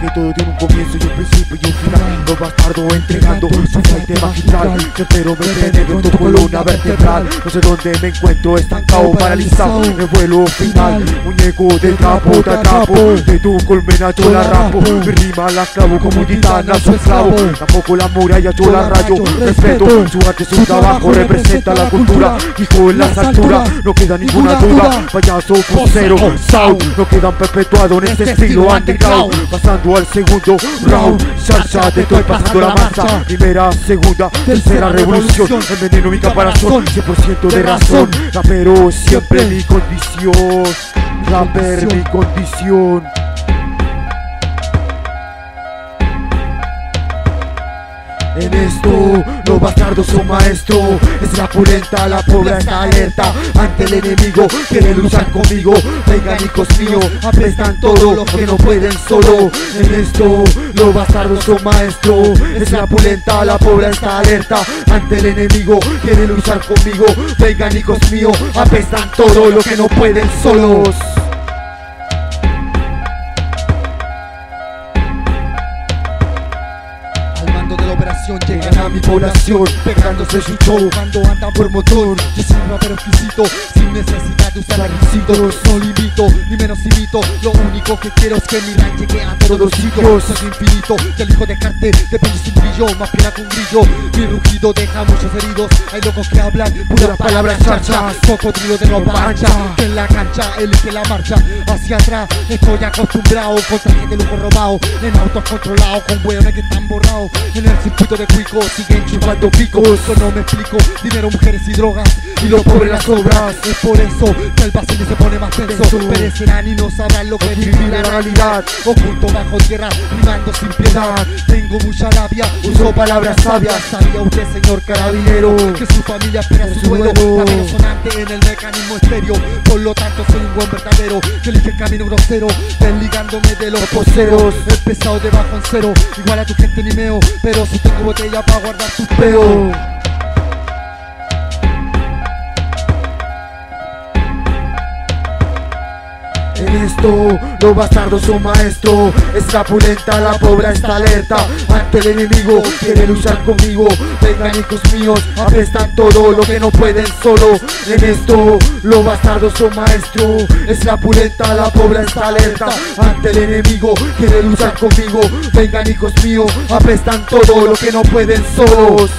que todo tiene un comienzo y un principio y un final. Los bastardos entregando su flight magistral. Pero me penetro en tu columna vertebral. No sé dónde me encuentro, estancado, paralizado en el vuelo final. Muñeco de trapo, te atrapo, de tu colmena yo la rapo. Mi rima la clavo como un gitana su esclavo. Tampoco la muralla yo la rayo. Respeto su arte, su trabajo representa la cultura. Hijo en las alturas, no queda ninguna duda. Payaso, posero, sau, no quedan perpetuados en este estilo underground. Pasando al segundo round, salsa, te estoy pasando la masa. Primera, segunda, tercera revolución. Enveneno mi caparazón, 100% de razón. Rapero siempre mi condición. Rapper mi condición. En esto, los bastardos son maestros. Es la pulenta, la pobre está alerta ante el enemigo, quiere luchar conmigo. Vengan hijos míos, apestan todo lo que no pueden solo. En esto, los bastardos son maestros. Es la pulenta, la pobre está alerta ante el enemigo, quiere luchar conmigo. Vengan hijos míos, apestan todo lo que no pueden solos. Llegan a mi población, pegándose su show cuando andan por motor. Yo soy un rapero exquisito, sin necesidad de usar requisitos. No limito, ni menos imito. Lo único que quiero es que mi rap llegue a todos los sitios. Soy infinito, y elijo dejarte de pecho sin brillo, más pena con grillo. Mi rugido deja muchos heridos. Hay locos que hablan puras palabras charchas. Cocodrilo de ropa ancha, que en la cancha elige la marcha. Hacia atrás estoy acostumbrado, con trajes de lujo robado, en autos controlados, con hueones que están borrados. En el circuito de cuico siguen chupando picos. Yo no me explico, dinero, mujeres y drogas, y los pobres las obras. Es por eso que el vacío se pone más tenso. Perecerán y no sabrán lo que es vivir la realidad. Oculto bajo tierra, rimando sin piedad. Tengo mucha labia, uso palabras sabias. ¿Sabía usted, señor carabinero, que su familia espera su duelo? Camino sonante en el mecanismo estéreo. Por lo tanto soy un buen verdadero, que elige el camino grosero, desligándome de los poseros. He pesado debajo en cero, igual a tu gente ni meo, pero si tengo botella para guardar tus peos. En esto, los bastardos son maestros. Es la pulenta, la pobre está alerta ante el enemigo, quiere luchar conmigo. Vengan hijos míos, apestan todo lo que no pueden solo. En esto, los bastardos son maestros. Es la pulenta, la pobre está alerta ante el enemigo, quiere luchar conmigo. Vengan hijos míos, apestan todo lo que no pueden solos.